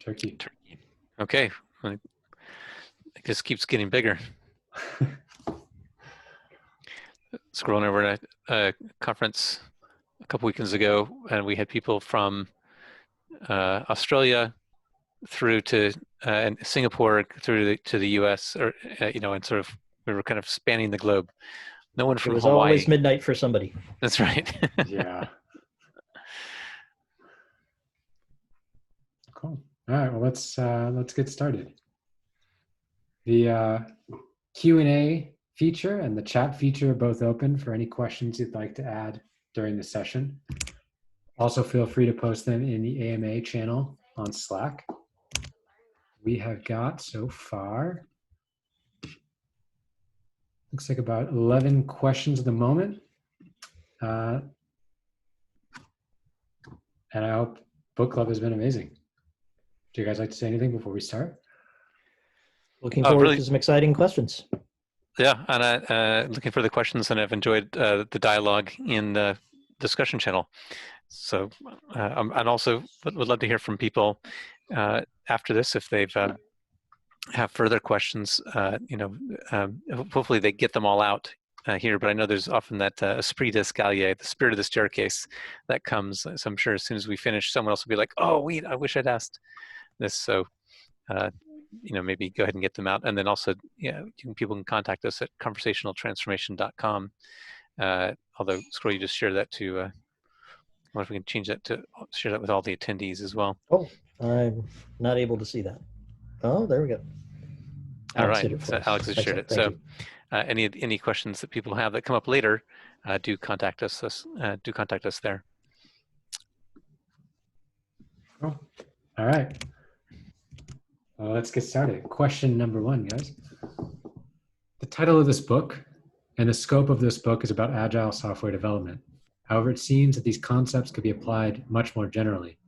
Turkey. Okay. Well, it just keeps getting bigger. Scrolling over at a conference a couple weekends ago, and we had people from Australia through to and Singapore through to the U.S. or and sort of we were kind of spanning the globe. No one from It was Hawaii. always midnight for somebody. That's right. Yeah. Cool. All right. Well, let's get started. The Q&A feature and the chat feature are both open for any questions you'd like to add during the session. Also, feel free to post them in the AMA channel on Slack. We have got so far, looks like about 11 questions at the moment. And I hope book club has been amazing. Do you guys like to say anything before we start? Looking forward to some exciting questions. Yeah, and looking for the questions, and I've enjoyed the dialogue in the discussion channel. So, and also would love to hear from people after this if they've have further questions. Hopefully they get them all out here. But I know there's often that esprit d'escalier, the spirit of the staircase, that comes. So I'm sure as soon as we finish, someone else will be like, "Oh, wait, I wish I'd asked this." So. Maybe go ahead and get them out. And then also, people can contact us at conversationaltransformation.com. Although, Squirrel, you just share that to, I wonder if we can change that to share that with all the attendees as well. Oh, I'm not able to see that. Oh, there we go. All right, so Alex has shared it. So any questions that people have that come up later, do contact us there. Cool. All right. Well, let's get started. Question number 1, guys. The title of this book and the scope of this book is about agile software development. However, it seems that these concepts could be applied much more generally.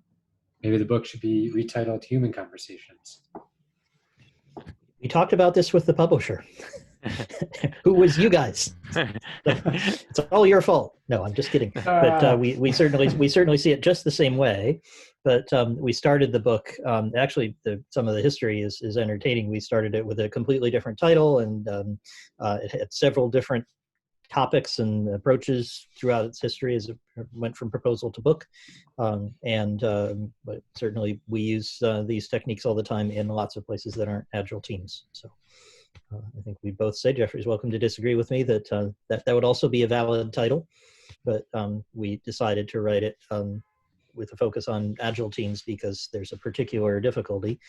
Maybe the book should be retitled Human Conversations. We talked about this with the publisher. Who was you guys? It's all your fault. No, I'm just kidding. But we certainly see it just the same way. But we started the book. Actually, some of the history is entertaining. We started it with a completely different title, and it had several different topics and approaches throughout its history as it went from proposal to book. But certainly, we use these techniques all the time in lots of places that aren't agile teams. So. I think we both say, Jeffrey's welcome to disagree with me, that that would also be a valid title, but we decided to write it with a focus on agile teams because there's a particular difficulty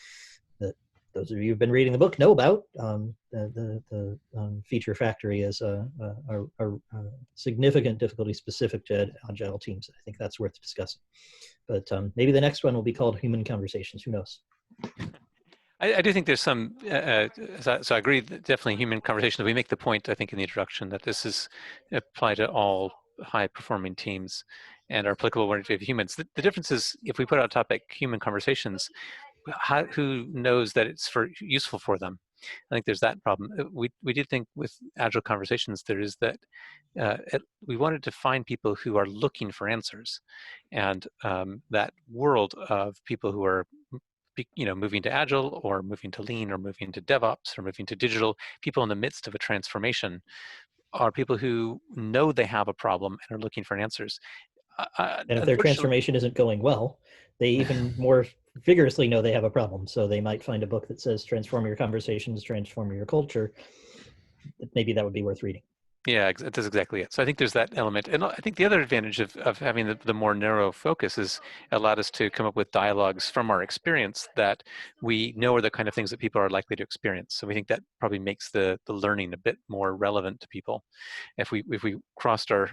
that those of you who've been reading the book know about. The feature factory is a significant difficulty specific to agile teams. I think that's worth discussing. But maybe the next one will be called Human Conversations. Who knows? I do think there's some, so I agree, definitely human conversations. We make the point, I think, in the introduction that this is applied to all high-performing teams and are applicable when we have humans. The difference is if we put out a topic, human conversations, who knows that it's useful for them? I think there's that problem. We did think with Agile Conversations, there is that we wanted to find people who are looking for answers, and that world of people who are moving to Agile or moving to Lean or moving to Devops or moving to digital, people in the midst of a transformation are people who know they have a problem and are looking for answers. And if their transformation isn't going well, they even more vigorously know they have a problem. So they might find a book that says transform your conversations, transform your culture. Maybe that would be worth reading. Yeah, that's exactly it. So I think there's that element. And I think the other advantage of having the more narrow focus is allowed us to come up with dialogues from our experience that we know are the kind of things that people are likely to experience. So we think that probably makes the learning a bit more relevant to people. If we crossed our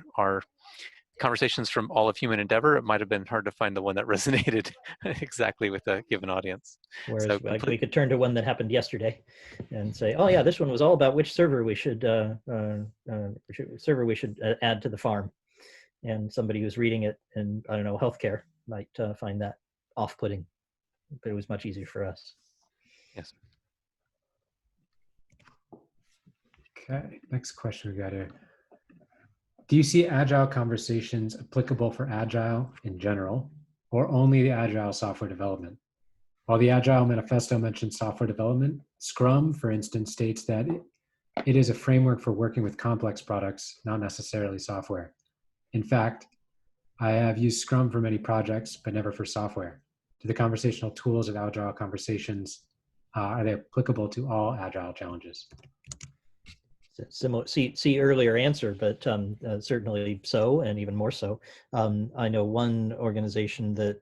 conversations from all of human endeavor, it might have been hard to find the one that resonated exactly with a given audience. Whereas we could turn to one that happened yesterday and say, oh yeah, this one was all about which server we should add to the farm. And somebody who's reading it in, I don't know, healthcare might find that off-putting, but it was much easier for us. Yes. Okay, next question we got here. Do you see Agile Conversations applicable for Agile in general, or only the Agile software development? While the Agile Manifesto mentions software development, Scrum, for instance, states that it is a framework for working with complex products, not necessarily software. In fact, I have used Scrum for many projects, but never for software. Do the conversational tools of Agile Conversations, are they applicable to all Agile challenges? Similar, see earlier answer, but certainly so, and even more so. I know one organization that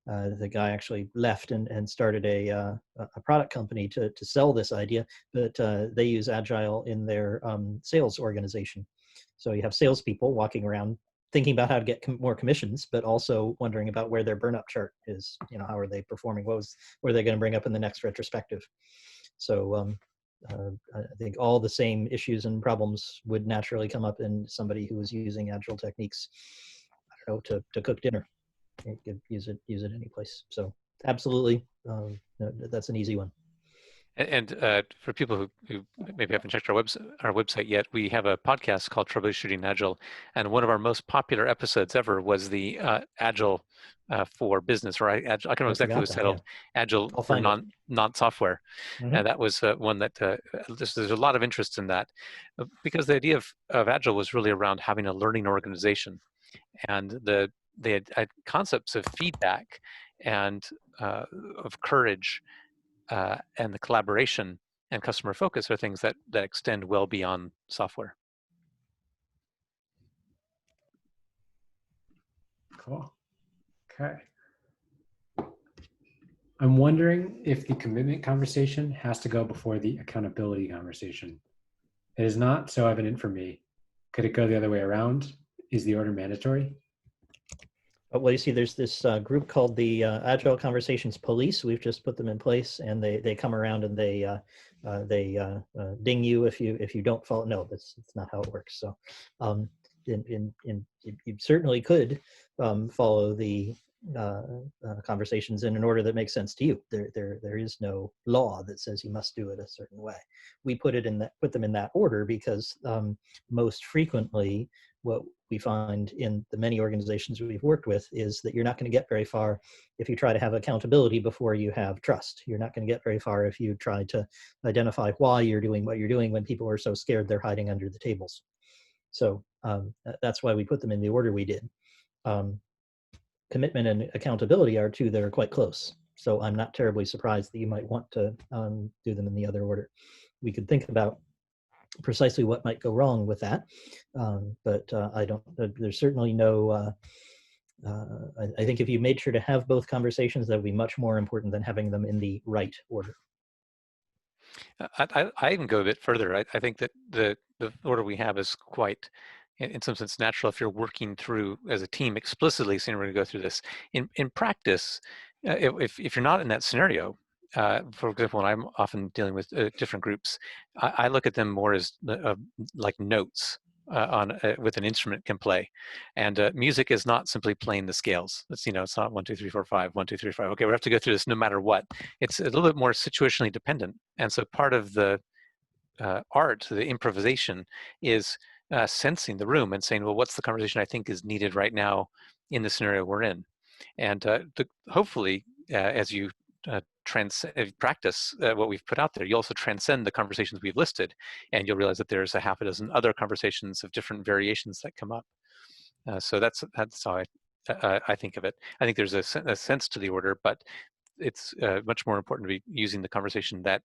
the guy actually left and started a product company to sell this idea, but they use Agile in their sales organization. So you have salespeople walking around thinking about how to get more commissions, but also wondering about where their burn-up chart is. You know, how are they performing? What are they going to bring up in the next retrospective? So I think all the same issues and problems would naturally come up in somebody who is using Agile techniques, I don't know, to cook dinner. You could use it any place. So absolutely, that's an easy one. And for people who maybe haven't checked our website yet, we have a podcast called Troubleshooting Agile, and one of our most popular episodes ever was the Agile for Business, or Agile, I can't remember exactly what it was titled, yeah. Agile for non-software. Mm-hmm. And that was one that there's a lot of interest in that, because the idea of Agile was really around having a learning organization, and they had concepts of feedback and of courage. And the collaboration and customer focus are things that extend well beyond software. Cool. Okay. I'm wondering if the commitment conversation has to go before the accountability conversation. It is not so evident for me. Could it go the other way around? Is the order mandatory? Well, you see, there's this group called the Agile Conversations Police. We've just put them in place, and they come around and they ding you if you don't follow. No, that's not how it works. So, you certainly could follow the conversations in an order that makes sense to you. There is no law that says you must do it a certain way. We put them in that order because most frequently what we find in the many organizations we've worked with is that you're not going to get very far if you try to have accountability before you have trust. You're not going to get very far if you try to identify why you're doing what you're doing when people are so scared they're hiding under the tables. So that's why we put them in the order we did. Commitment and accountability are two that are quite close. So I'm not terribly surprised that you might want to do them in the other order. We could think about precisely what might go wrong with that, but I don't. There's certainly no. I think if you made sure to have both conversations, that would be much more important than having them in the right order. I even go a bit further. I think that the order we have is quite, in some sense, natural if you're working through as a team explicitly saying we're going to go through this. In practice, if you're not in that scenario, for example, when I'm often dealing with different groups, I look at them more as like notes with an instrument can play, and music is not simply playing the scales. It's it's not 1 2 3 4 5 1 2 3 5. Okay, we have to go through this no matter what. It's a little bit more situationally dependent, and so part of the art, the improvisation, is sensing the room and saying, well, what's the conversation I think is needed right now in the scenario we're in, and hopefully as you practice what we've put out there, you also transcend the conversations we've listed, and you'll realize that there's a half a dozen other conversations of different variations that come up. So that's how I think of it. I think there's a sense to the order, but it's much more important to be using the conversation that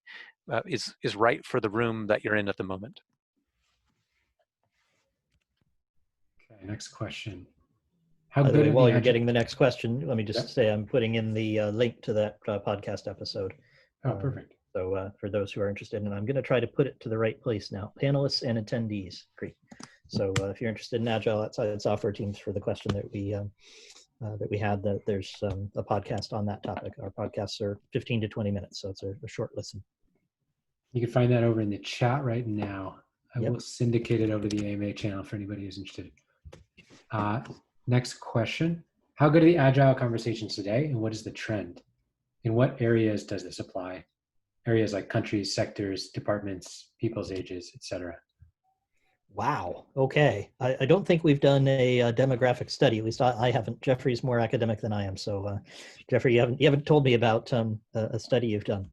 is right for the room that you're in at the moment. Okay, next question. By the way, while you're getting the next question, let me just say I'm putting in the link to that podcast episode. Oh, perfect. So for those who are interested, and I'm going to try to put it to the right place now. Panelists and attendees. Great. So if you're interested in Agile outside software teams for the question that we had, that there's a podcast on that topic. Our podcasts are 15 to 20 minutes, so it's a short listen. You can find that over in the chat right now. I will syndicate it over to the AMA channel for anybody who's interested. Next question. How good are the Agile conversations today, and what is the trend? In what areas does this apply? Areas like countries, sectors, departments, people's ages, etc. Wow. Okay. I don't think we've done a, demographic study. At least I haven't. Jeffrey's more academic than I am. So, Jeffrey, you haven't told me about a study you've done.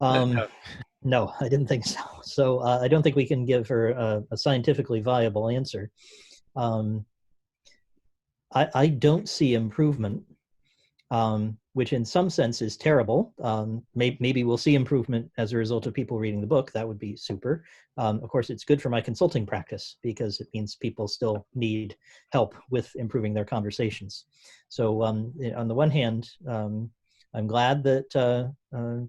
No. No, I didn't think so. So I don't think we can give her a scientifically viable answer. I don't see improvement, which in some sense is terrible. Maybe we'll see improvement as a result of people reading the book. That would be super. Of course, it's good for my consulting practice because it means people still need help with improving their conversations. So on the one hand, I'm glad that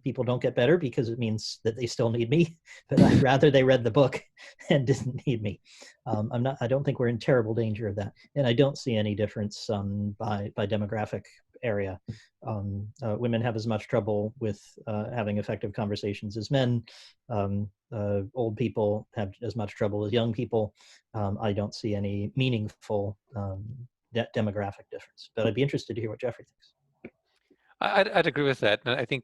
people don't get better because it means that they still need me, but I'd rather they read the book and didn't need me. I don't think we're in terrible danger of that. And I don't see any difference by demographic area. Women have as much trouble with having effective conversations as men. Old people have as much trouble as young people. I don't see any meaningful demographic difference, but I'd be interested to hear what Jeffrey thinks. I'd agree with that. And I think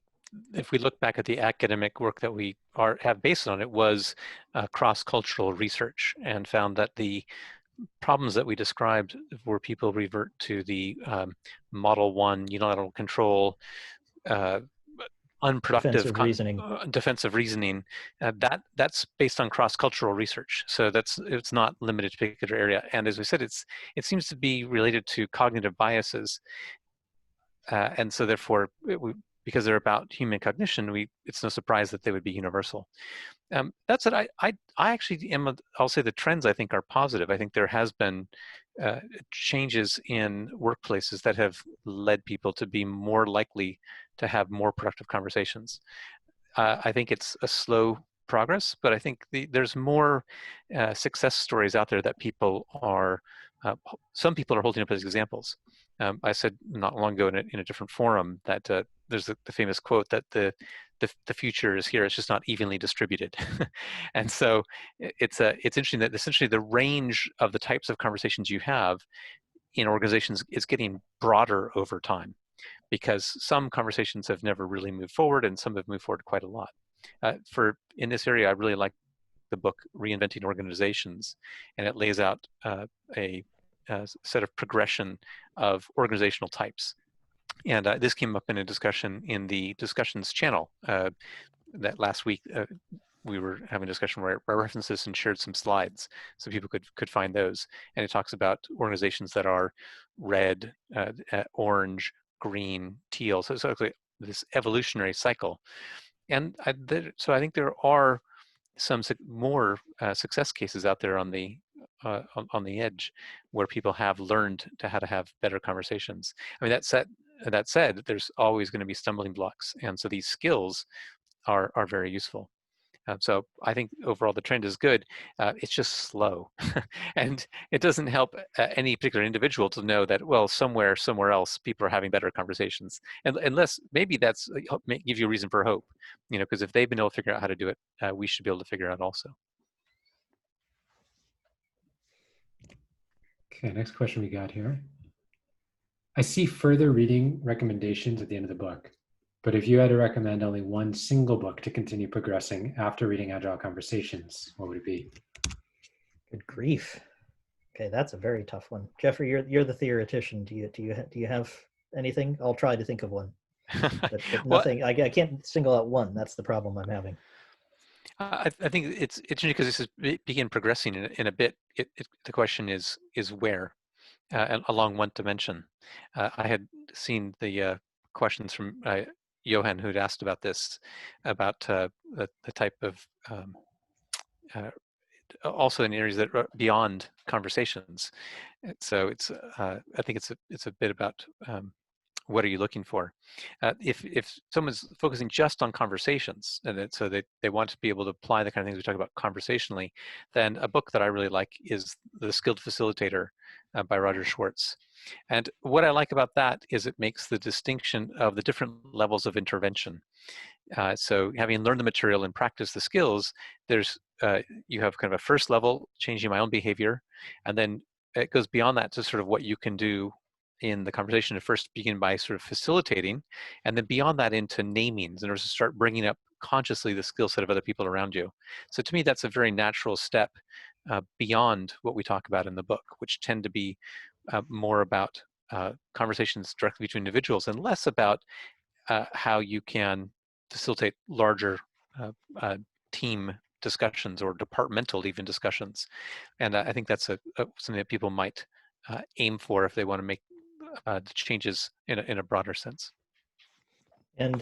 if we look back at the academic work that we have based on, it was cross-cultural research, and found that the problems that we described where people revert to the Model 1 unilateral control, unproductive defensive reasoning, that's based on cross-cultural research. So it's not limited to a particular area. And as we said, it seems to be related to cognitive biases. And so therefore, because they're about human cognition, it's no surprise that they would be universal. That said, I actually I'll say the trends I think are positive. I think there has been changes in workplaces that have led people to be more likely to have more productive conversations. I think it's a slow progress, but I think there's more success stories out there that some people are holding up as examples. I said not long ago in a different forum that there's the famous quote that the future is here. It's just not evenly distributed. And so it's interesting that essentially the range of the types of conversations you have in organizations is getting broader over time, because some conversations have never really moved forward and some have moved forward quite a lot. In this area, I really like the book Reinventing Organizations, and it lays out a set of progression of organizational types. And this came up in a discussion in the discussions channel that last week. We were having a discussion where I referenced this and shared some slides so people could find those. And it talks about organizations that are red, orange, green, teal. So it's actually this evolutionary cycle. And so I think there are some more success cases out there on the edge where people have learned how to have better conversations. I mean, that said, there's always going to be stumbling blocks, and so these skills are very useful. So I think overall the trend is good. It's just slow, and it doesn't help any particular individual to know that, well, somewhere else people are having better conversations, and unless maybe that's give you a reason for hope, because if they've been able to figure out how to do it, we should be able to figure it out also. Okay, next question we got here. I see further reading recommendations at the end of the book, but if you had to recommend only one single book to continue progressing after reading Agile Conversations, what would it be? Good grief. Okay, that's a very tough one. Jeffrey, you're the theoretician. Do you have anything? I'll try to think of one. But nothing. I can't single out one. That's the problem I'm having. I think it's interesting because this is begin progressing in a bit. The question is where, along one dimension. I had seen the questions from Johan, who had asked about this, about the type of also in areas that are beyond conversations. So I think it's a bit about what are you looking for? If someone's focusing just on conversations, and so they want to be able to apply the kind of things we talk about conversationally, then a book that I really like is The Skilled Facilitator by Roger Schwartz. And what I like about that is it makes the distinction of the different levels of intervention. So having learned the material and practiced the skills, you have kind of a first level, changing my own behavior, and then it goes beyond that to sort of what you can do in the conversation. To first begin by sort of facilitating, and then beyond that into namings, in order to start bringing up consciously the skill set of other people around you. So to me, that's a very natural step beyond what we talk about in the book, which tend to be more about conversations directly between individuals and less about how you can facilitate larger team discussions or departmental even discussions. And I think that's something that people might aim for if they want to make the changes in a broader sense. And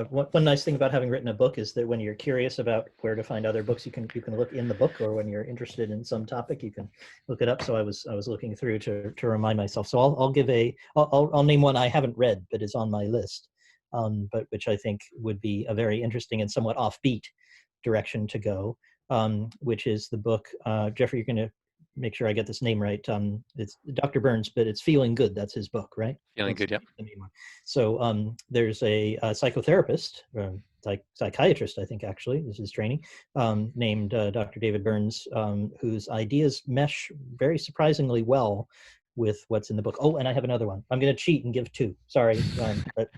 one nice thing about having written a book is that when you're curious about where to find other books, you can look in the book, or when you're interested in some topic, you can look it up. So I was looking through to remind myself. So I'll name one I haven't read but is on my list, but which I think would be a very interesting and somewhat offbeat direction to go, which is the book. Jeffrey, you're going to make sure I get this name right. It's Dr. Burns, but it's Feeling Good. That's his book, right? Feeling Good, yeah. So there's a psychotherapist, psychiatrist, I think actually, this is training, named Dr. David Burns, whose ideas mesh very surprisingly well with what's in the book. Oh, and I have another one. I'm going to cheat and give two. Sorry, but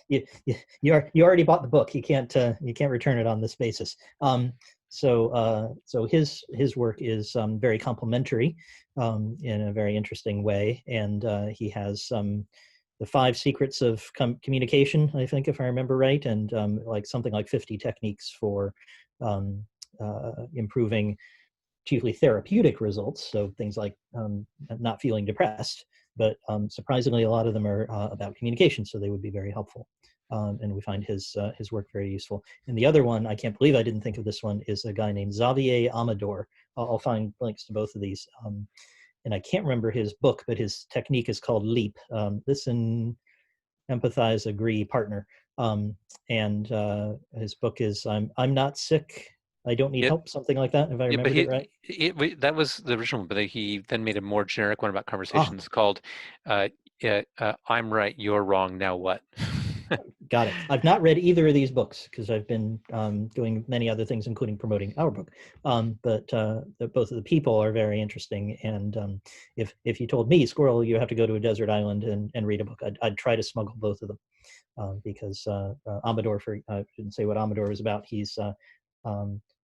you already bought the book. You can't return it on this basis. So his work is very complementary in a very interesting way, and he has the 5 secrets of communication, I think, if I remember right, and like something like 50 techniques for improving chiefly therapeutic results. So things like not feeling depressed, but surprisingly, a lot of them are about communication, so they would be very helpful. And we find his work very useful. And the other one, I can't believe I didn't think of this one, is a guy named Xavier Amador. I'll find links to both of these. And I can't remember his book, but his technique is called LEAP. Listen, empathize, agree, partner. And his book is I'm Not Sick, I Don't Need Help, something like that, if I remember it right. That was the original, but he then made a more generic one about conversations called I'm Right, You're Wrong, Now What? Got it. I've not read either of these books because I've been doing many other things, including promoting our book. But both of the people are very interesting. And if you told me, Squirrel, you have to go to a desert island and read a book, I'd try to smuggle both of them because Amador, I shouldn't say what Amador is about. He's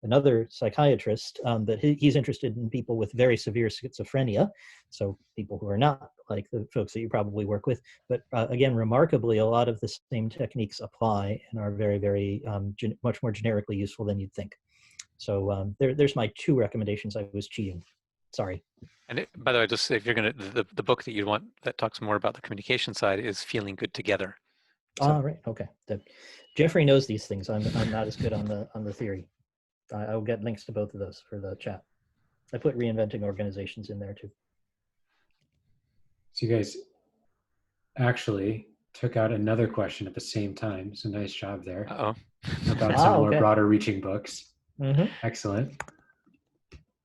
another psychiatrist, but he's interested in people with very severe schizophrenia, so people who are not like the folks that you probably work with. But again, remarkably, a lot of the same techniques apply and are very, very much more generically useful than you'd think. So there's my 2 recommendations. I was cheating. Sorry. And by the way, just if you're going to, the book that you want that talks more about the communication side is Feeling Good Together. So. Right. Okay. Jeffrey knows these things. I'm not as good on the theory. I'll get links to both of those for the chat. I put Reinventing Organizations in there too. So you guys actually took out another question at the same time. So nice job there. About some more broader reaching books. Mm-hmm. Excellent.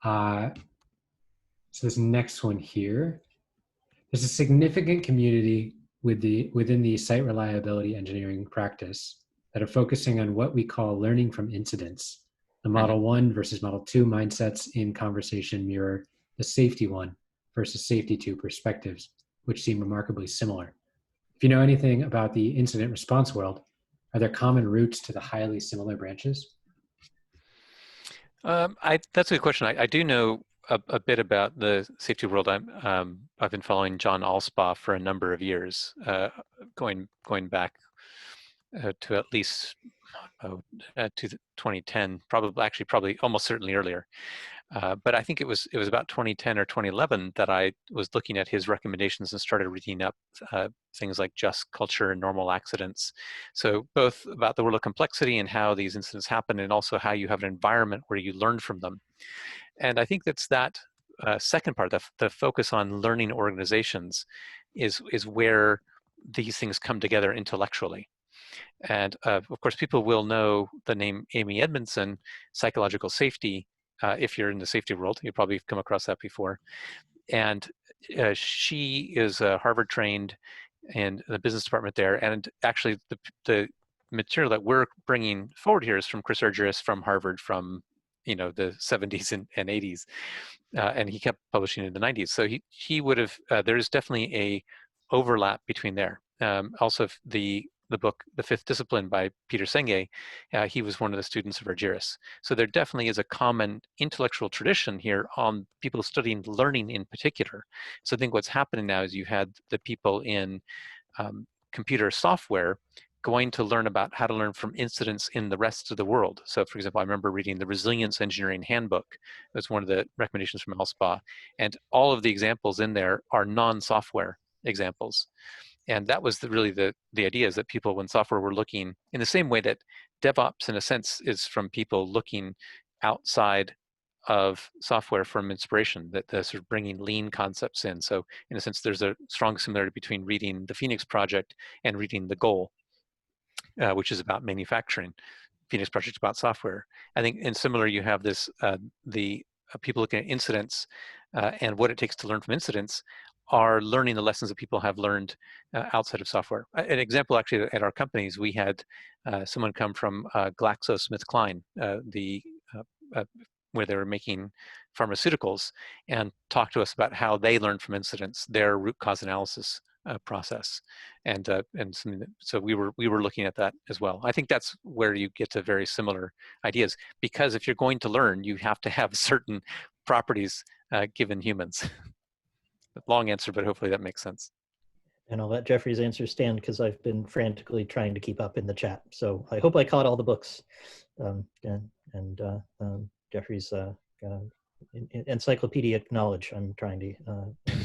So this next one here, there's a significant community within the site reliability engineering practice that are focusing on what we call learning from incidents. The Model 1 versus Model 2 mindsets in conversation mirror the Safety 1 versus Safety 2 perspectives, which seem remarkably similar. If you know anything about the incident response world, are there common roots to the highly similar branches? That's a good question. I do know a bit about the safety world. I've been following John Allspaw for a number of years, going back to at least to 2010, probably almost certainly earlier. But I think it was about 2010 or 2011 that I was looking at his recommendations and started reading up things like just culture and normal accidents. So both about the world of complexity and how these incidents happen, and also how you have an environment where you learn from them. And I think that's that second part, the focus on learning organizations is where these things come together intellectually. And of course, people will know the name Amy Edmondson, psychological safety. If you're in the safety world, you've probably come across that before. And she is Harvard trained in the business department there. And actually, the material that we're bringing forward here is from Chris Urgeris from Harvard from the 70s and 80s. And he kept publishing in the 90s. So he would have, there's definitely a overlap between there. Also, the the book, The Fifth Discipline by Peter Senge, he was one of the students of Argyris. So there definitely is a common intellectual tradition here on people studying learning in particular. So I think what's happening now is you had the people in computer software going to learn about how to learn from incidents in the rest of the world. So for example, I remember reading the Resilience Engineering Handbook. It was one of the recommendations from Alspa. And all of the examples in there are non-software examples. And that was really the idea, is that people, when software were looking, in the same way that DevOps in a sense is from people looking outside of software from inspiration, that the sort of bringing lean concepts in. So in a sense, there's a strong similarity between reading the Phoenix Project and reading The Goal, which is about manufacturing. Phoenix Project about software. I think, and similar, you have this, people looking at incidents and what it takes to learn from incidents are learning the lessons that people have learned outside of software. An example, actually, at our companies, we had someone come from GlaxoSmithKline, where they were making pharmaceuticals, and talk to us about how they learned from incidents, their root cause analysis process, and something that, so we were looking at that as well. I think that's where you get to very similar ideas, because if you're going to learn, you have to have certain properties given humans. Long answer, but hopefully that makes sense. And I'll let Jeffrey's answer stand because I've been frantically trying to keep up in the chat. So I hope I caught all the books. Jeffrey's encyclopedic knowledge I'm trying to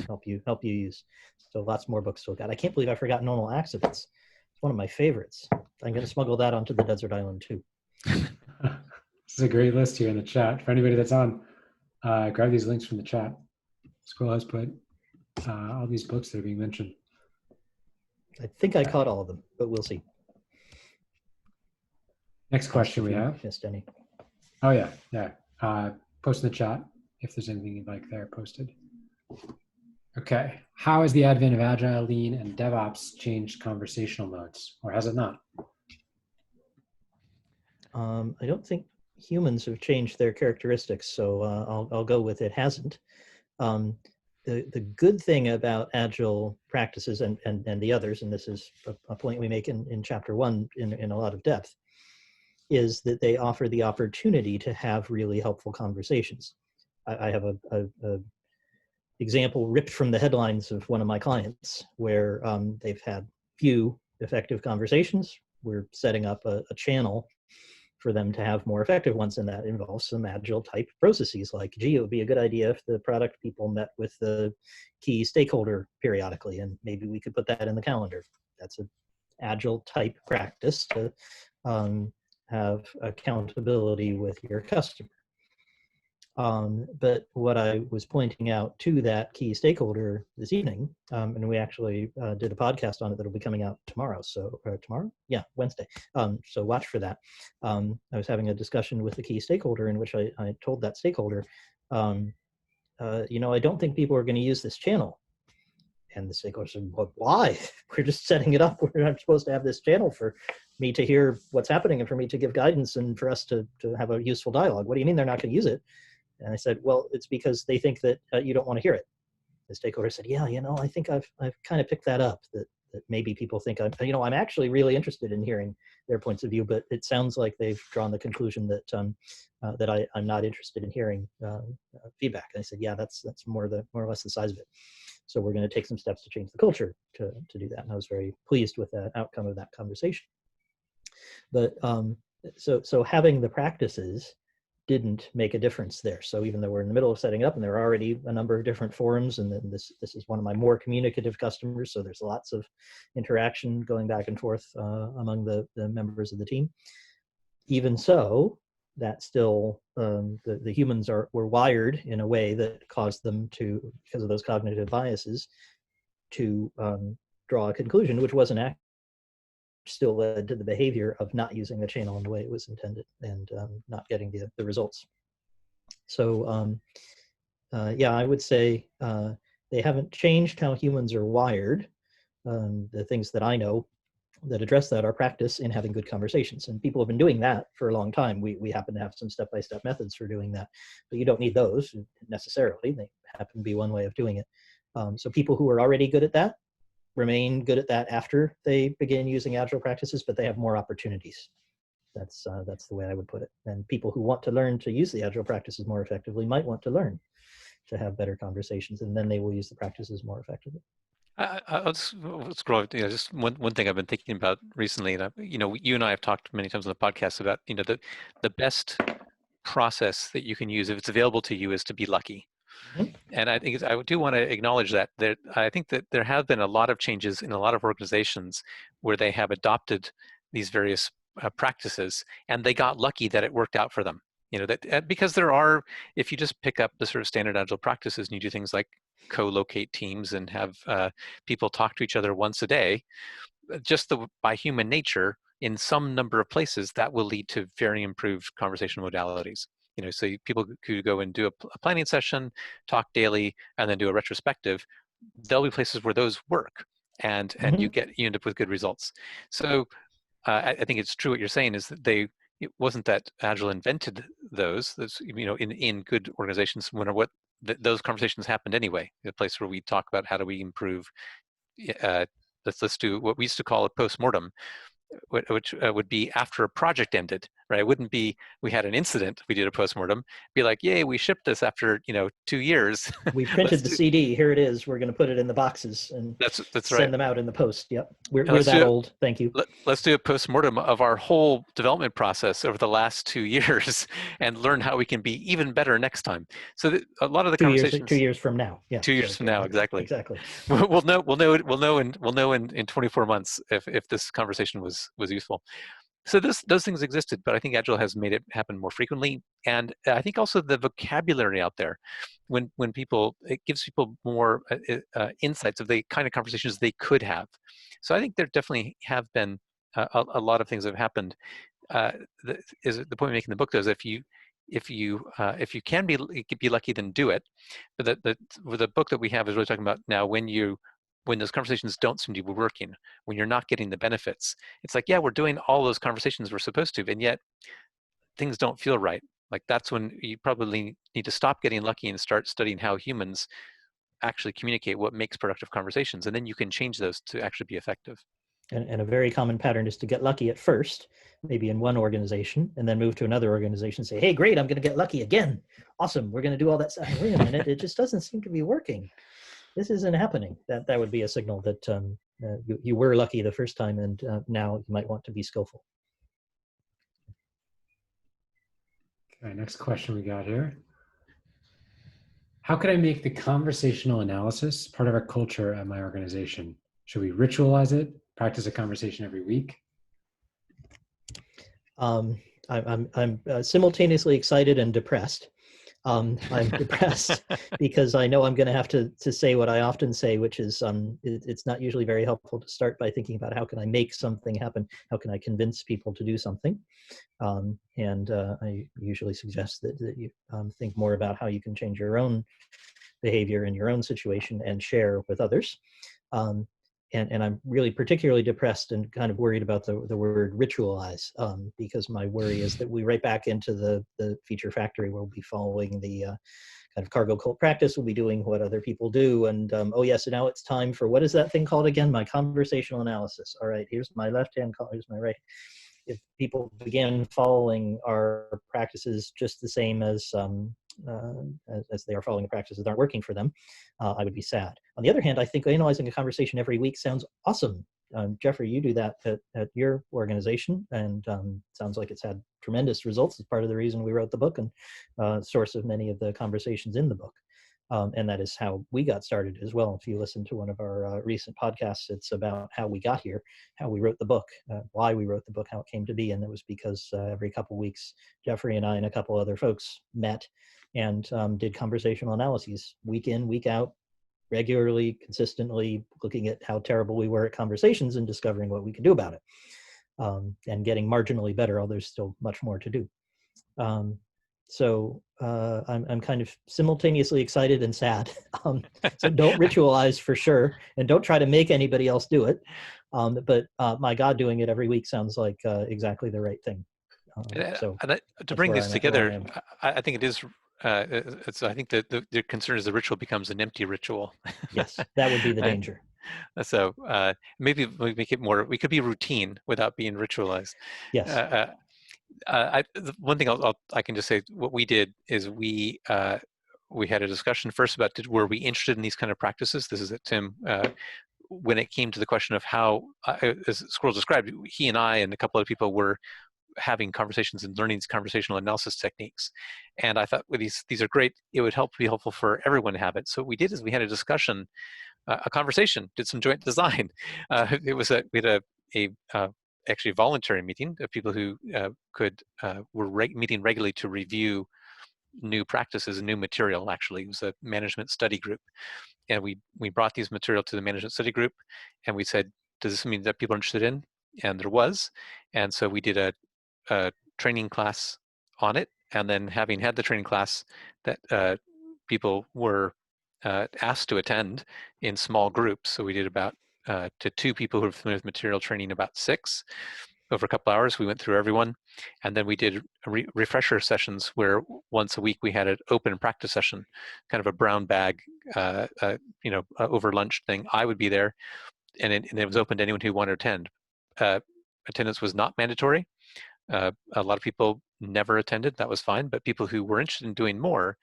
help you use. So lots more books to look at. I can't believe I forgot Normal Accidents. It's one of my favorites. I'm going to smuggle that onto the desert island too. This is a great list here in the chat. For anybody that's on, grab these links from the chat. Squirrel has put all these books that are being mentioned. I think I caught all of them, but we'll see. Next question we have. Missed any? Oh yeah. Post in the chat if there's anything you'd like there posted. Okay. How has the advent of Agile, Lean, and DevOps changed conversational modes, or has it not? I don't think humans have changed their characteristics, so I'll go with it hasn't. The good thing about Agile practices and the others, and this is a point we make in chapter 1 in a lot of depth, is that they offer the opportunity to have really helpful conversations. I have a example ripped from the headlines of one of my clients where they've had few effective conversations. We're setting up a channel for them to have more effective ones, and that involves some Agile type processes like, gee, it would be a good idea if the product people met with the key stakeholder periodically, and maybe we could put that in the calendar. That's an Agile type practice to have accountability with your customer. But what I was pointing out to that key stakeholder this evening, and we actually did a podcast on it that'll be coming out tomorrow. So tomorrow? Yeah, Wednesday. So watch for that. I was having a discussion with the key stakeholder in which I told that stakeholder, I don't think people are going to use this channel. And the stakeholder said, well, why? We're just setting it up. We're not supposed to have this channel for me to hear what's happening and for me to give guidance and for us to have a useful dialogue. What do you mean they're not going to use it? And I said, well, it's because they think that you don't want to hear it. The stakeholder said, yeah, I think I've kind of picked that up, that maybe people think I'm actually really interested in hearing their points of view, but it sounds like they've drawn the conclusion that I'm not interested in hearing feedback. And I said, yeah, that's more or less the size of it. So we're going to take some steps to change the culture to do that. And I was very pleased with the outcome of that conversation. But so having the practices didn't make a difference there. So even though we're in the middle of setting up and there are already a number of different forums, and then this is one of my more communicative customers, so there's lots of interaction going back and forth among the members of the team. Even so, that still, the humans were wired in a way that caused them to, because of those cognitive biases, to draw a conclusion, which wasn't accurate, still led to the behavior of not using the channel in the way it was intended and not getting the results. So yeah, I would say they haven't changed how humans are wired. The things that I know that address that are practice in having good conversations, and people have been doing that for a long time. We happen to have some step-by-step methods for doing that, but you don't need those necessarily. They happen to be one way of doing it. So people who are already good at that remain good at that after they begin using Agile practices, but they have more opportunities. That's the way I would put it. And people who want to learn to use the Agile practices more effectively might want to learn to have better conversations, and then they will use the practices more effectively. Let's scroll. Just one thing I've been thinking about recently, and you and I have talked many times on the podcast about the best process that you can use if it's available to you is to be lucky. Mm-hmm. And I think I do want to acknowledge that I think that there have been a lot of changes in a lot of organizations where they have adopted these various practices, and they got lucky that it worked out for them. Because there are, if you just pick up the sort of standard Agile practices and you do things like co-locate teams and have people talk to each other once a day, just by human nature, in some number of places, that will lead to very improved conversational modalities. So people could go and do a planning session, talk daily, and then do a retrospective. There'll be places where those work, and you end up with good results. So I think it's true what you're saying is that it wasn't that Agile invented those. In good organizations, those conversations happened anyway. The place where we talk about how do we improve. Let's do what we used to call a postmortem, which would be after a project ended, right? It wouldn't be we had an incident, we did a postmortem. Be like, yay, we shipped this after 2 years. We printed the CD. Here it is. We're going to put it in the boxes and that's send right. them out in the post. Yep, we're that old. Thank you. Let's do a postmortem of our whole development process over the last 2 years and learn how we can be even better next time. So a lot of the conversations. 2 years from now. Yeah. 2 years from now, exactly. Exactly. We'll know in 24 months if this conversation was useful. So those things existed, but I think Agile has made it happen more frequently. And I think also the vocabulary out there, when it gives people more insights of the kind of conversations they could have. So I think there definitely have been a lot of things that have happened. The point we make in the book, though, is if you can be lucky, then do it. But the book that we have is really talking about now when those conversations don't seem to be working, when you're not getting the benefits, it's like, yeah, we're doing all those conversations we're supposed to, and yet things don't feel right. Like that's when you probably need to stop getting lucky and start studying how humans actually communicate what makes productive conversations, and then you can change those to actually be effective. And a very common pattern is to get lucky at first, maybe in one organization, and then move to another organization and say, hey, great, I'm going to get lucky again. Awesome, we're going to do all that stuff. Wait a minute, it just doesn't seem to be working. This isn't happening. That would be a signal that you were lucky the first time, and now you might want to be skillful. Okay, next question we got here. How could I make the conversational analysis part of our culture at my organization? Should we ritualize it? Practice a conversation every week? I'm simultaneously excited and depressed. I'm depressed because I know I'm going to have to say what I often say, which is it's not usually very helpful to start by thinking about how can I make something happen? How can I convince people to do something? And I usually suggest that you think more about how you can change your own behavior in your own situation and share with others. And I'm really particularly depressed and kind of worried about the word ritualize, because my worry is that we right back into the feature factory where we'll be following the kind of cargo cult practice. We'll be doing what other people do. And oh yes, and now it's time for, what is that thing called again? My conversational analysis. All right, here's my left hand, here's my right. If people began following our practices just the same as they are following the practices that aren't working for them, I would be sad. On the other hand, I think analyzing a conversation every week sounds awesome. Jeffrey, you do that at your organization, and sounds like it's had tremendous results. It's part of the reason we wrote the book and source of many of the conversations in the book. And that is how we got started as well. If you listen to one of our recent podcasts, it's about how we got here, how we wrote the book, why we wrote the book, how it came to be. And it was because every couple of weeks, Jeffrey and I and a couple other folks met and did conversational analyses week in, week out, regularly, consistently, looking at how terrible we were at conversations and discovering what we could do about it, and getting marginally better, although there's still much more to do. So I'm kind of simultaneously excited and sad. So don't ritualize for sure, and don't try to make anybody else do it. But my God, doing it every week sounds like exactly the right thing. To bring this together, I think it is. I think that the concern is the ritual becomes an empty ritual. Yes, that would be the danger. So maybe we make it more, we could be routine without being ritualized. Yes. One thing I can just say, what we did is we had a discussion first about were we interested in these kind of practices? This is it, Tim. When it came to the question of how, as Squirrel described, he and I and a couple other people were having conversations and learning these conversational analysis techniques. And I thought, well, these are great. It would be helpful for everyone to have it. So what we did is we had a discussion, a conversation, did some joint design. We had a actually a voluntary meeting of people who were meeting regularly to review new practices and new material. Actually, it was a management study group. And we brought these material to the management study group, and we said, does this mean that people are interested in? And there was. And so we did a training class on it. And then having had the training class, that people were asked to attend in small groups. So we did about to 2 people who were familiar with material training, about 6. Over a couple hours, we went through everyone. And then we did refresher sessions where once a week we had an open practice session, kind of a brown bag, over lunch thing. I would be there, and it was open to anyone who wanted to attend. Attendance was not mandatory. A lot of people never attended. That was fine. But people who were interested in doing more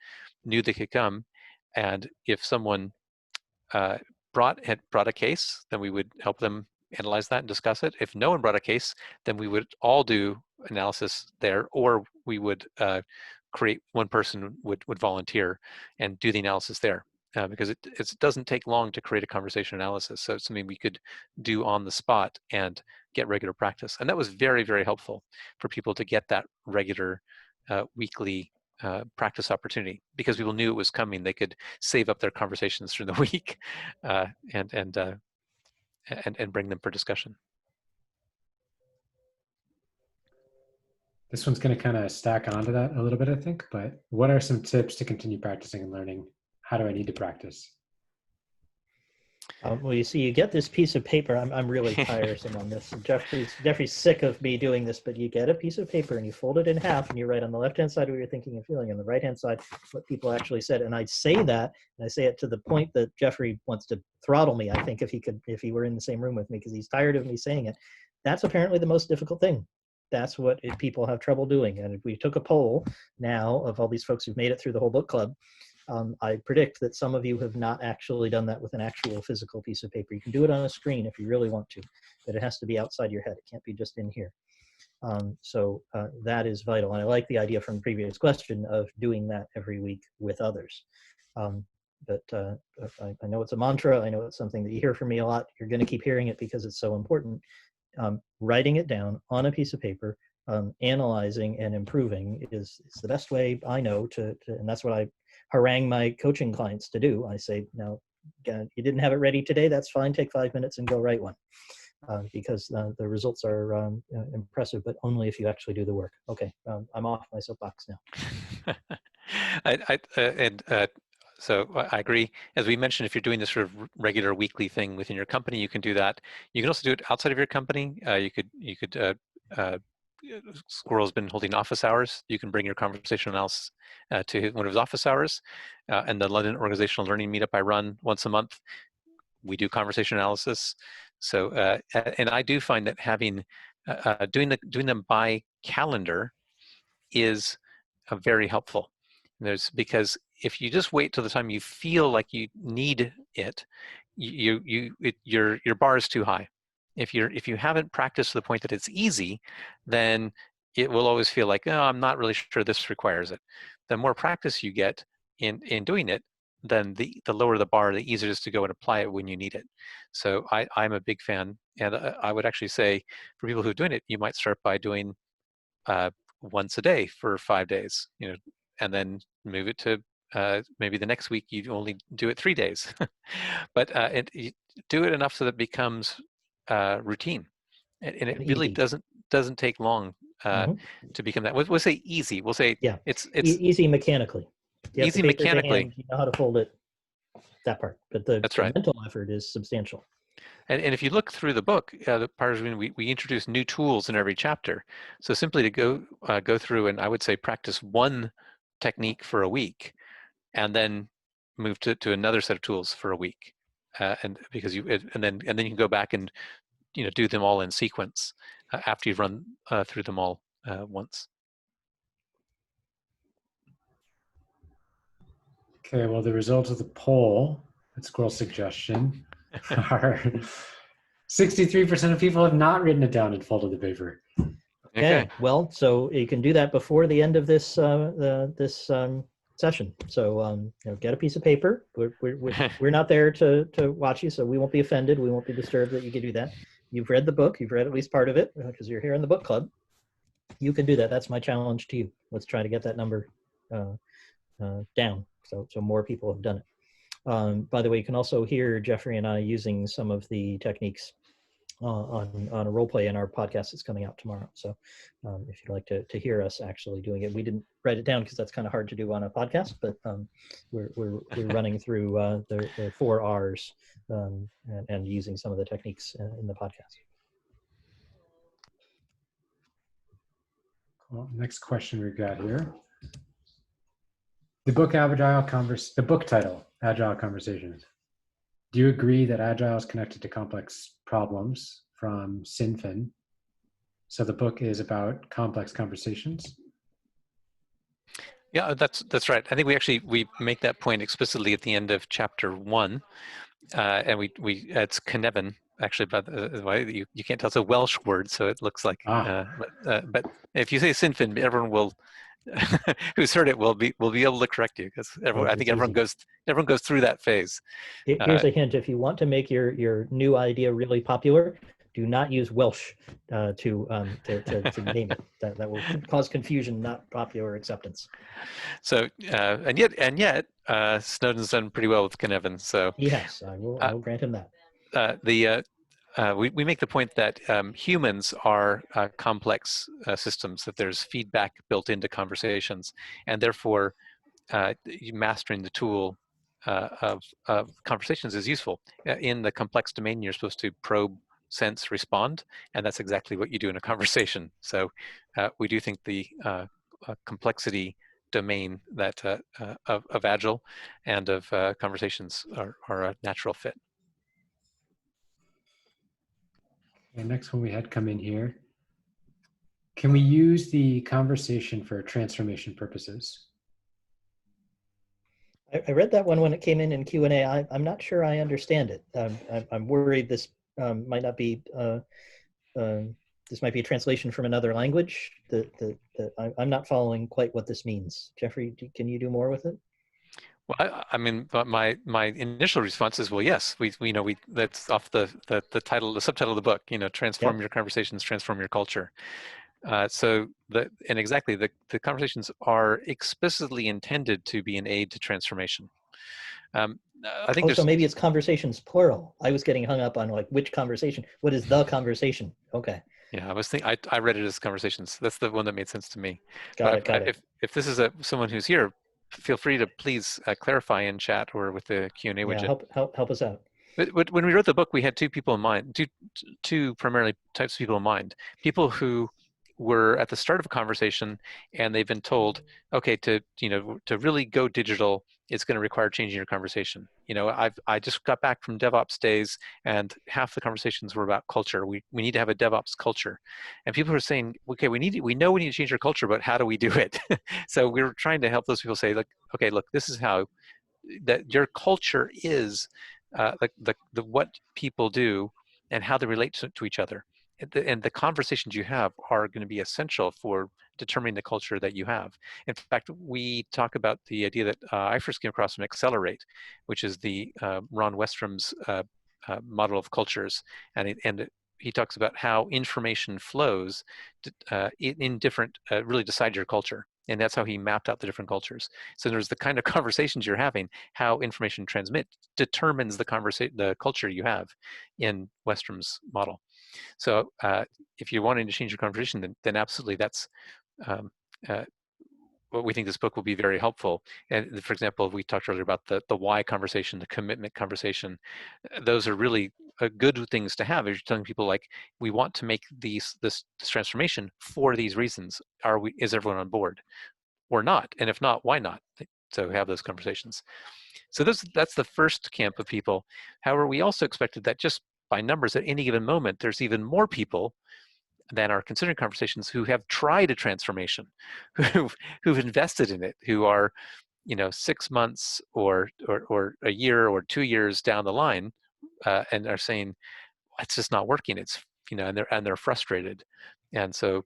knew they could come. And if someone had brought a case, then we would help them analyze that and discuss it. If no one brought a case, then we would all do analysis there, or we would create, one person would volunteer and do the analysis there, because it doesn't take long to create a conversation analysis. So it's something we could do on the spot and get regular practice. And that was very, very helpful for people to get that regular weekly practice opportunity, because people knew it was coming. They could save up their conversations through the week and bring them for discussion. This one's going to kind of stack onto that a little bit, I think, but what are some tips to continue practicing and learning? How do I need to practice? Well, you see, you get this piece of paper. I'm really tiresome on this. Jeffrey's sick of me doing this, but you get a piece of paper and you fold it in half and you write on the left-hand side what you're thinking and feeling, on the right-hand side what people actually said. And I say that, and I say it to the point that Jeffrey wants to throttle me, I think, if he were in the same room with me, because he's tired of me saying it. That's apparently the most difficult thing. That's what people have trouble doing. And if we took a poll now of all these folks who've made it through the whole book club, I predict that some of you have not actually done that with an actual physical piece of paper. You can do it on a screen if you really want to, but it has to be outside your head. It can't be just in here. So that is vital. And I like the idea from the previous question of doing that every week with others. But I know it's a mantra. I know it's something that you hear from me a lot. You're going to keep hearing it because it's so important. Writing it down on a piece of paper, analyzing and improving is the best way I know to, and that's what I harangue my coaching clients to do. I say, now, you didn't have it ready today, that's fine, take 5 minutes and go write one. Because the results are impressive, but only if you actually do the work. Okay, I'm off my soapbox now. So I agree. As we mentioned, if you're doing this sort of regular weekly thing within your company, you can do that. You can also do it outside of your company. You could Squirrel's been holding office hours. You can bring your conversational analysis to one of his office hours. And the London Organizational Learning Meetup I run once a month, we do conversation analysis. So, and I do find that having doing them by calendar is very helpful. Because if you just wait till the time you feel like you need it, your bar is too high. If you haven't practiced to the point that it's easy, then it will always feel like, oh, I'm not really sure this requires it. The more practice you get in doing it, then the lower the bar, the easier it is to go and apply it when you need it. So I'm a big fan, and I would actually say for people who are doing it, you might start by doing once a day for 5 days, and then move it to maybe the next week you only do it 3 days. But you do it enough so that it becomes routine, and it really doesn't take long to become that. We'll say easy. We'll say it's easy mechanically. Easy mechanically. You know how to fold it. That part, but the That's right. mental effort is substantial. And if you look through the book, the part of we introduce new tools in every chapter. So simply to go through and I would say practice one technique for a week, and then move to another set of tools for a week. and because and then you can go back and do them all in sequence after you've run through them all once. Okay, well, the results of the poll at Squirrel's suggestion are 63% of people have not written it down and folded the paper. Okay. Well, so you can do that before the end of this session. So get a piece of paper. We're not there to watch you, so we won't be offended. We won't be disturbed that you can do that. You've read the book. You've read at least part of it because you're here in the book club. You can do that. That's my challenge to you. Let's try to get that number down. So more people have done it. By the way, you can also hear Jeffrey and I using some of the techniques on a role play in our podcast that's coming out tomorrow. So if you'd like to hear us actually doing it, we didn't write it down because that's kind of hard to do on a podcast, but we're running through the 4 R's and using some of the techniques in the podcast. Cool. Next question we've got here. The book title, Agile Conversations. Do you agree that Agile is connected to complex problems from Sinfin? So the book is about complex conversations? Yeah, that's right. I think we make that point explicitly at the end of chapter 1, and it's Cynefin, actually, by the way. You can't tell, it's a Welsh word, so it looks like. But if you say Sinfin, everyone will who's heard it will be able to correct you, because I think everyone goes through that phase. Here's a hint: if you want to make your new idea really popular, do not use Welsh to name it. That will cause confusion, not popular acceptance. So and yet Snowden's done pretty well with Cynefin. So yes, I will grant him that. We make the point that humans are complex systems, that there's feedback built into conversations, and therefore mastering the tool of conversations is useful. In the complex domain, you're supposed to probe, sense, respond, and that's exactly what you do in a conversation. So we do think the complexity domain that of Agile and of conversations are a natural fit. And next one we had come in here. Can we use the conversation for transformation purposes? I read that one when it came in Q&A. I'm not sure I understand it. I'm worried this might not be, this might be a translation from another language. I'm not following quite what this means. Jeffrey, can you do more with it? Well, I mean, but my initial response is, well, yes, we that's off the title, the subtitle of the book, transform your conversations, transform your culture. The conversations are explicitly intended to be an aid to transformation. I think so maybe it's conversations plural. I was getting hung up on which conversation. What is the conversation? Okay. Yeah, I read it as conversations. That's the one that made sense to me. Got it. If this is someone who's here, feel free to please clarify in chat or with the Q&A widget. Help us out. But when we wrote the book, we had two people in mind, two primarily types of people in mind. People who were at the start of a conversation and they've been told, okay, to really go digital, it's going to require changing your conversation. I just got back from Devops days and half the conversations were about culture. We need to have a Devops culture. And people are saying, okay, we know we need to change our culture, but how do we do it? So we were trying to help those people say, okay, look, this is how that your culture is what people do and how they relate to each other. And the conversations you have are going to be essential for determining the culture that you have. In fact, we talk about the idea that I first came across from Accelerate, which is the Ron Westrom's model of cultures, and he talks about how information flows in different, really decide your culture. And that's how he mapped out the different cultures. So there's the kind of conversations you're having, how information determines the culture you have in Westrom's model. So if you're wanting to change your conversation, then absolutely that's what we think this book will be very helpful. And for example, we talked earlier about the why conversation, the commitment conversation. Those are really good things to have. If you're telling people we want to make this transformation for these reasons. Is everyone on board or not? And if not, why not? So have those conversations. So that's the first camp of people. However, we also expected that just by numbers at any given moment, there's even more people than are considering conversations who have tried a transformation, who've invested in it, who are 6 months or a year or 2 years down the line, and are saying it's just not working. It's and they're frustrated, and so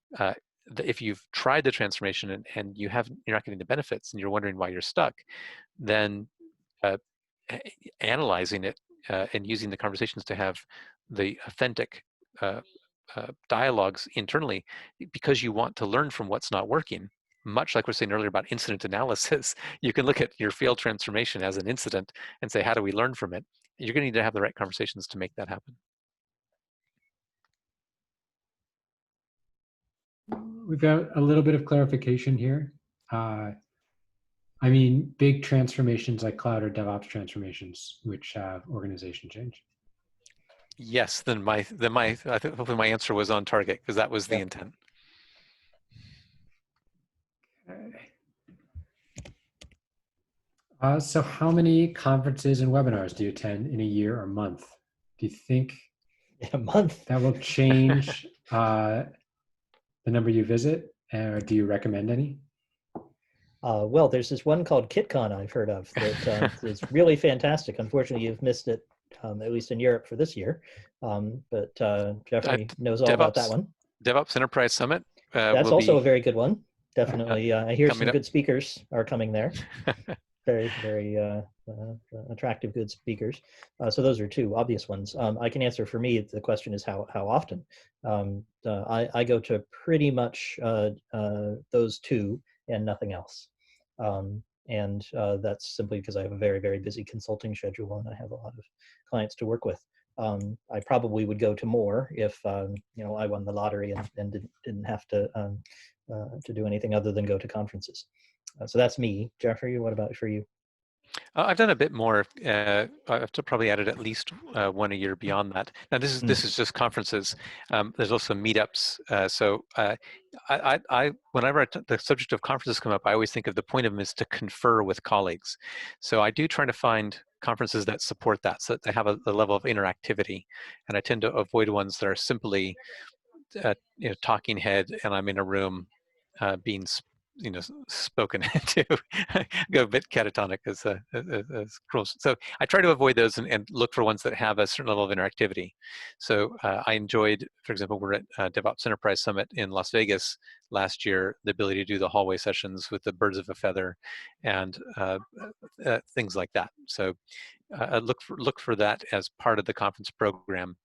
if you've tried the transformation and you're not getting the benefits and you're wondering why you're stuck, then analyzing it and using the conversations to have the authentic dialogues internally, because you want to learn from what's not working. Much like we were saying earlier about incident analysis, you can look at your failed transformation as an incident and say, how do we learn from it? You're going to need to have the right conversations to make that happen. We've got a little bit of clarification here. I mean, big transformations like cloud or DevOps transformations, which have organization change. Yes, then I think hopefully my answer was on target, because that was the intent. Okay. So how many conferences and webinars do you attend in a year or month? Do you think a month that will change the number you visit, or do you recommend any? Well, there's this one called KitCon I've heard of that is really fantastic. Unfortunately, you've missed it, at least in Europe for this year. But Jeffrey knows all about that one. DevOps Enterprise Summit. That's also a very good one. Definitely. I hear some good speakers are coming there. Very, very attractive, good speakers. So those are two obvious ones. I can answer for me. The question is how often. I go to pretty much those two and nothing else. And that's simply because I have a very, very busy consulting schedule and I have a lot of clients to work with. I probably would go to more if I won the lottery and didn't have to do anything other than go to conferences. So that's me. Jeffrey, what about for you? I've done a bit more. I've probably added at least one a year beyond that. Now this is just conferences. There's also meetups. So whenever the subject of conferences come up, I always think of the point of them is to confer with colleagues. So I do try to find conferences that support that, so that they have a level of interactivity. And I tend to avoid ones that are simply talking head and I'm in a room being spoken to. Go a bit catatonic as cruel. So I try to avoid those and look for ones that have a certain level of interactivity. So I enjoyed, for example, we're at Devops Enterprise Summit in Las Vegas last year, the ability to do the hallway sessions with the birds of a feather and things like that. So look for that as part of the conference program.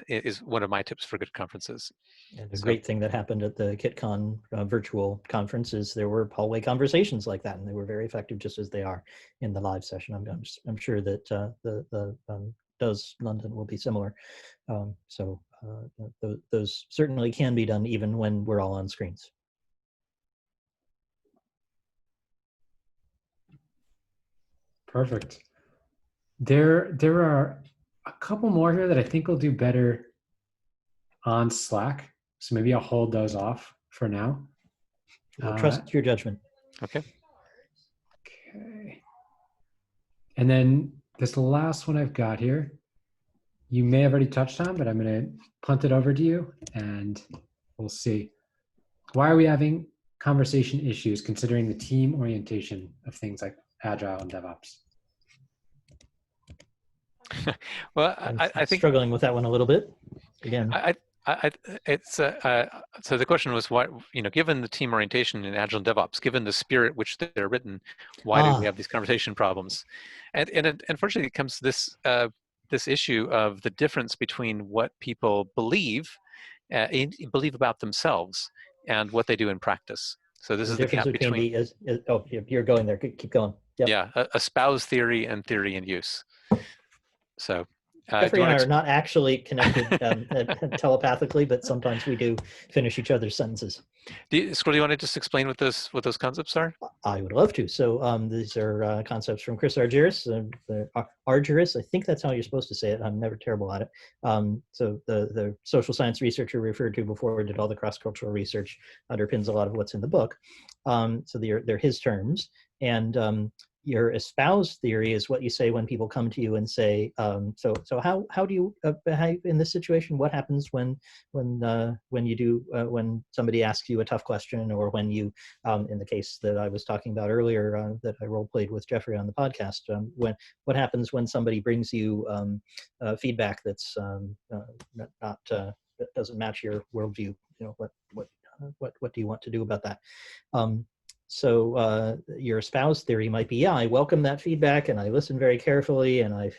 Is one of my tips for good conferences. And the great thing that happened at the KitCon virtual conference is there were hallway conversations like that, and they were very effective, just as they are in the live session. I'm sure that the DOES London will be similar. So those certainly can be done even when we're all on screens. Perfect. There are a couple more here that I think will do better on Slack. So maybe I'll hold those off for now. We'll trust your judgment. Okay. Okay. And then this last one I've got here, you may have already touched on, but I'm going to punt it over to you and we'll see. Why are we having conversation issues considering the team orientation of things like Agile and DevOps? Well, I think struggling with that one a little bit. Again, it's so the question was, why, given the team orientation in Agile and DevOps, given the spirit which they're written, why do we have these conversation problems? And unfortunately, it comes to this issue of the difference between what people believe about themselves and what they do in practice. So this is the gap between you're going there. Keep going. Yep. Yeah, espouse theory and theory in use. So Jeffrey and I are not actually connected telepathically, but sometimes we do finish each other's sentences. Squirrel, do you want to just explain what those concepts are? I would love to. So these are concepts from Chris Argyris. Argyris, I think that's how you're supposed to say it. I'm never terrible at it. So the social science researcher referred to before did all the cross-cultural research, underpins a lot of what's in the book. So they're his terms. And your espoused theory is what you say when people come to you and say, so how do you behave in this situation? What happens when somebody asks you a tough question, or when you, in the case that I was talking about earlier, that I role played with Jeffrey on the podcast, what happens when somebody brings you feedback that's not that doesn't match your worldview? What do you want to do about that? So your espoused theory might be, yeah, I welcome that feedback and I listen very carefully, and I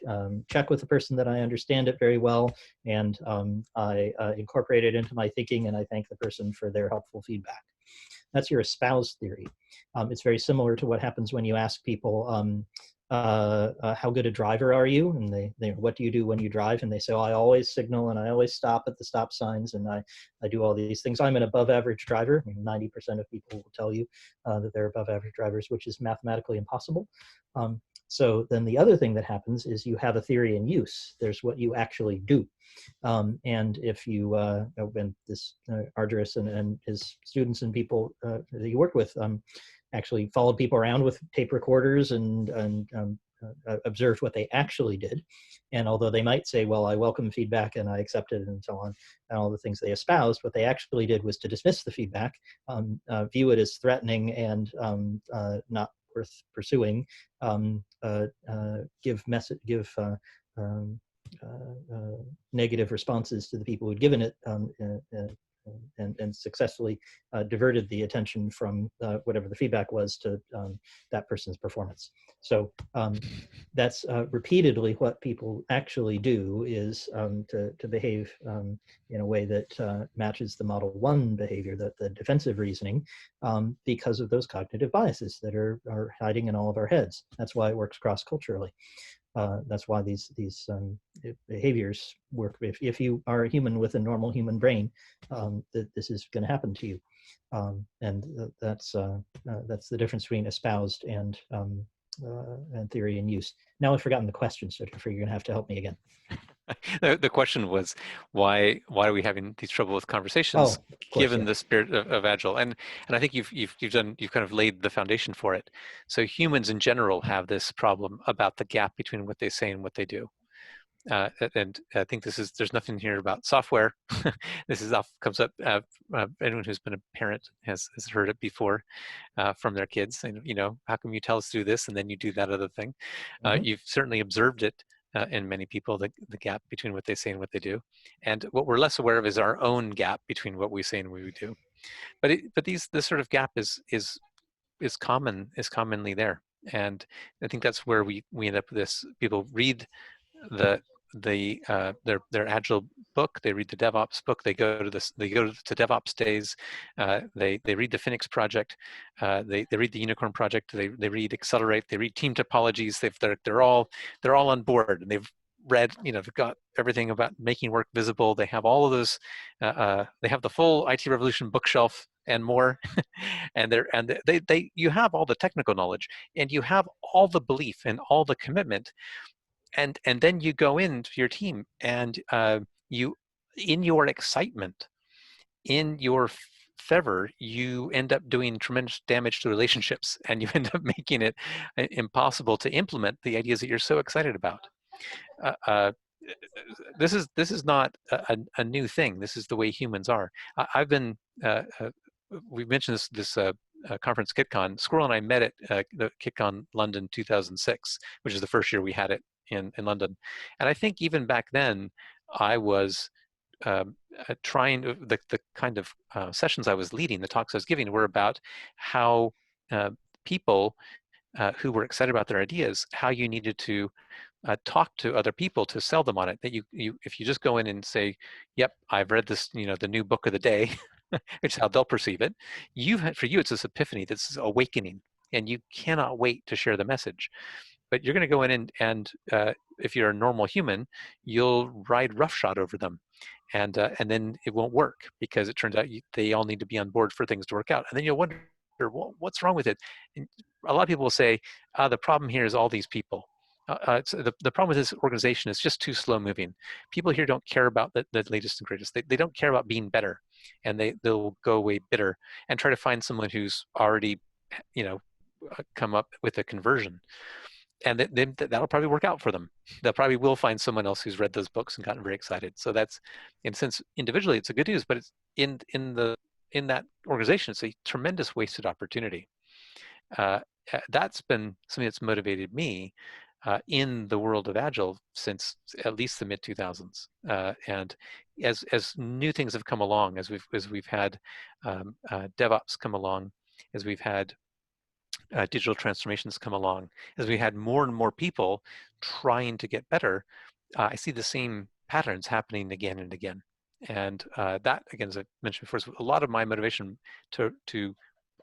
check with the person that I understand it very well, and I incorporate it into my thinking, and I thank the person for their helpful feedback. That's your espoused theory. It's very similar to what happens when you ask people, how good a driver are you? And they what do you do when you drive? And they say, oh, I always signal and I always stop at the stop signs, and I do all these things. I'm an above average driver. 90% of people will tell you that they're above average drivers, which is mathematically impossible. So then the other thing that happens is you have a theory in use. There's what you actually do. And if you, when this Argyris and his students and people that he worked with actually followed people around with tape recorders and observed what they actually did. And although they might say, well, I welcome feedback and I accept it and so on, and all the things they espoused, what they actually did was to dismiss the feedback, view it as threatening and not worth pursuing, give negative responses to the people who'd given it, and successfully diverted the attention from whatever the feedback was to that person's performance. So that's repeatedly what people actually do, is to behave in a way that matches the Model 1 behavior, the defensive reasoning, because of those cognitive biases that are hiding in all of our heads. That's why it works cross-culturally. That's why these behaviors work. If you are a human with a normal human brain, this is going to happen to you, and that's the difference between espoused and theory in use. Now I've forgotten the question, so you're going to have to help me again. The question was, why are we having these trouble with conversations, given the spirit of Agile? And I think you've kind of laid the foundation for it. So humans in general have this problem about the gap between what they say and what they do. And I think there's nothing here about software. This comes up. Anyone who's been a parent has heard it before from their kids. And, how come you tell us to do this and then you do that other thing? You've certainly observed it in many people, the gap between what they say and what they do. And what we're less aware of is our own gap between what we say and what we do. But this sort of gap is commonly there. And I think that's where we end up with this. People read their Agile book, they read the Devops book, they go to Devops days, they read the Phoenix project, they read the Unicorn project, they read Accelerate, they read team topologies. They're all on board, and they've read, they've got everything about making work visible. They have all of those, they have the full IT Revolution bookshelf and more. and you have all the technical knowledge, and you have all the belief and all the commitment. And then you go into your team, and you, in your excitement, in your fervor, you end up doing tremendous damage to relationships, and you end up making it impossible to implement the ideas that you're so excited about. This is not a new thing. This is the way humans are. I've been. We mentioned this conference, KitCon. Squirrel and I met at the KitCon London 2006, which is the first year we had it in London. And I think even back then, I was trying the kind of sessions I was leading, the talks I was giving, were about how people who were excited about their ideas, how you needed to talk to other people to sell them on it. That you if you just go in and say, "Yep, I've read this, the new book of the day," which is how they'll perceive it. For you, it's this epiphany, this awakening, and you cannot wait to share the message. But you're going to go in and if you're a normal human, you'll ride roughshod over them, and then it won't work, because it turns out they all need to be on board for things to work out. And then you'll wonder, what's wrong with it? And a lot of people will say, the problem here is all these people. So the problem with this organization is just too slow moving. People here don't care about the latest and greatest. They don't care about being better, and they'll go away bitter and try to find someone who's already, come up with a conversion. And that'll probably work out for them. They'll probably will find someone else who's read those books and gotten very excited. So that's, in a sense, individually, it's a good news, but it's in that organization, it's a tremendous wasted opportunity. That's been something that's motivated me in the world of Agile since at least the mid 2000s. And as new things have come along, as we've had Devops come along, as we've had digital transformations come along, as we had more and more people trying to get better, I see the same patterns happening again and again. And that, again, as I mentioned before, is a lot of my motivation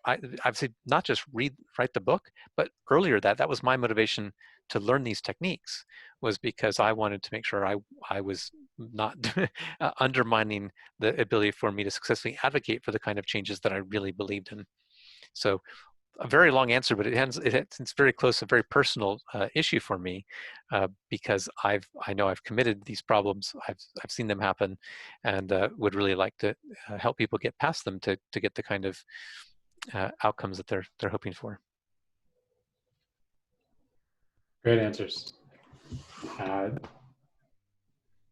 I've said not just write the book, but earlier that was my motivation to learn these techniques, was because I wanted to make sure I was not undermining the ability for me to successfully advocate for the kind of changes that I really believed in. So a very long answer, but it's very close, a very personal issue for me, because I know I've committed these problems. I've seen them happen, and would really like to help people get past them to get the kind of outcomes that they're hoping for. Great answers. That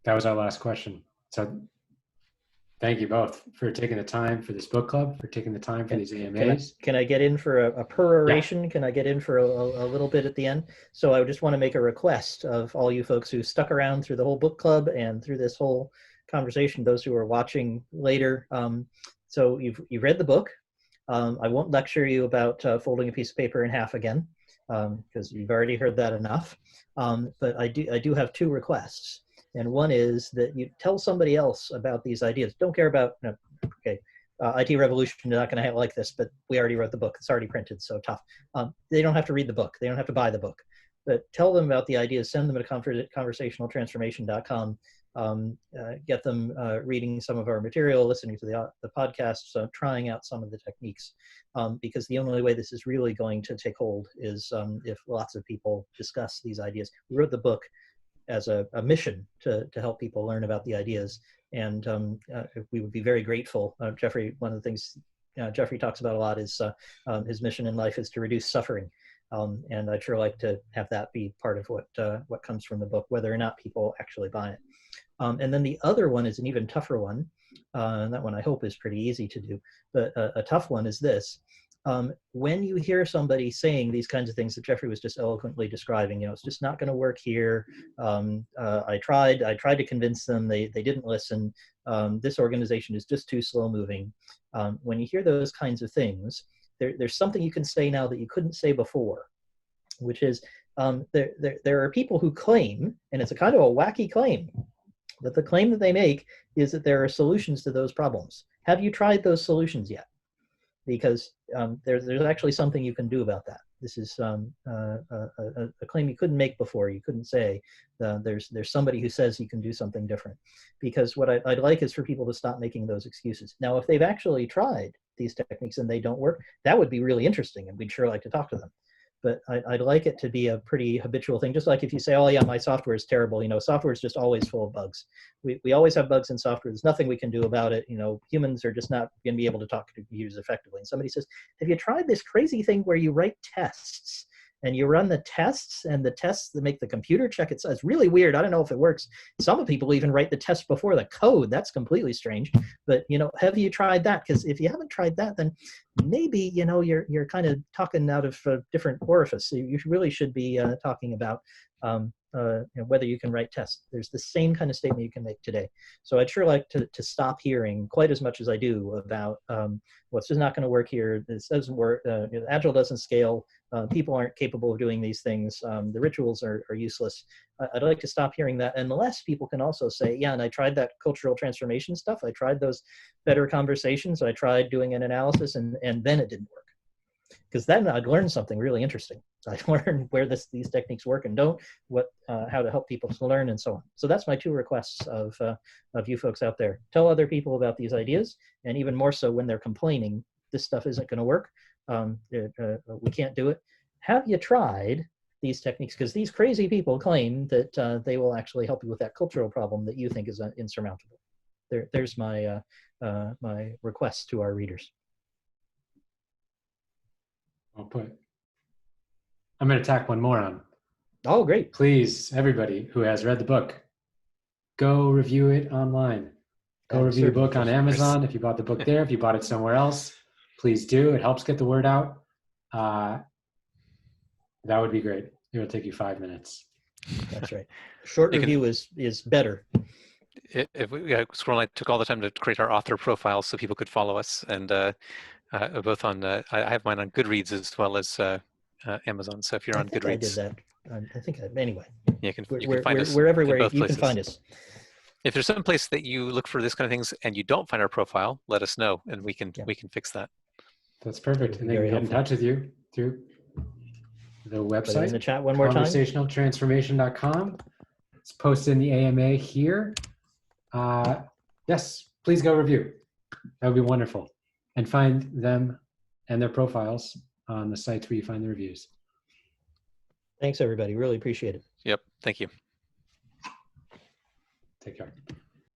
was our last question. So thank you both for taking the time for this book club, for taking the time for these AMAs. Can I get in for a peroration? Yeah. Can I get in for a little bit at the end? So I just want to make a request of all you folks who stuck around through the whole book club and through this whole conversation, those who are watching later. So you've read the book. I won't lecture you about folding a piece of paper in half again, because you've already heard that enough. But I do have two requests. And one is that you tell somebody else about these ideas. Don't care about, IT Revolution is not going to like this, but we already wrote the book. It's already printed, so tough. They don't have to read the book. They don't have to buy the book. But tell them about the ideas. Send them to conversationaltransformation.com. Get them reading some of our material, listening to the podcasts, trying out some of the techniques. Because the only way this is really going to take hold is if lots of people discuss these ideas. We wrote the book as a mission to help people learn about the ideas. And we would be very grateful. Jeffrey, one of the things Jeffrey talks about a lot is his mission in life is to reduce suffering. And I'd sure like to have that be part of what comes from the book, whether or not people actually buy it. And then the other one is an even tougher one. And that one I hope is pretty easy to do. But a tough one is this. When you hear somebody saying these kinds of things that Jeffrey was just eloquently describing, it's just not going to work here. I tried to convince them, they didn't listen. This organization is just too slow moving. When you hear those kinds of things, there's something you can say now that you couldn't say before, which is there are people who claim, and it's a kind of a wacky claim, that the claim that they make is that there are solutions to those problems. Have you tried those solutions yet? Because there's actually something you can do about that. This is a claim you couldn't make before. You couldn't say there's somebody who says you can do something different. Because what I'd like is for people to stop making those excuses. Now, if they've actually tried these techniques and they don't work, that would be really interesting, and we'd sure like to talk to them. But I'd like it to be a pretty habitual thing. Just like if you say, oh yeah, my software is terrible, software is just always full of bugs. We always have bugs in software. There's nothing we can do about it. Humans are just not going to be able to talk to computers effectively. And somebody says, have you tried this crazy thing where you write tests and you run the tests, and the tests that make the computer check it? It's really weird. I don't know if it works. Some people even write the test before the code. That's completely strange. But have you tried that? Because if you haven't tried that, then maybe you're kind of talking out of a different orifice. So you really should be talking about whether you can write tests. There's the same kind of statement you can make today. So I'd sure like to stop hearing quite as much as I do about what's just not going to work here. This doesn't work. Agile doesn't scale. People aren't capable of doing these things. The rituals are useless. I'd like to stop hearing that, unless people can also say, yeah, and I tried that cultural transformation stuff. I tried those better conversations. I tried doing an analysis, and then it didn't work. Because then I'd learn something really interesting. I'd learn where these techniques work and don't, how to help people to learn, and so on. So that's my two requests of you folks out there. Tell other people about these ideas, and even more so when they're complaining, this stuff isn't going to work. We can't do it. Have you tried these techniques? Because these crazy people claim that they will actually help you with that cultural problem that you think is insurmountable. There's my my request to our readers. Well put. I'm going to tack one more on. Oh, great. Please, everybody who has read the book, go review it online. Go review the book on Amazon. If you bought the book there, if you bought it somewhere else, please do. It helps get the word out. That would be great. It will take you 5 minutes. That's right. Short review is better. Squirrel and I took all the time to create our author profiles so people could follow us, and both on I have mine on Goodreads as well as Amazon. So if you're on Goodreads, I did that. I think anyway. You can find us. We're everywhere. In both you places. Can find us. If there's some place that you look for this kind of things and you don't find our profile, let us know, and we can fix that. That's perfect. And they can get in touch with you through the website. Put it in the chat one more time. Conversationaltransformation.com. It's posted in the AMA here. Yes, please go review. That would be wonderful. And find them and their profiles on the sites where you find the reviews. Thanks, everybody. Really appreciate it. Yep. Thank you. Take care.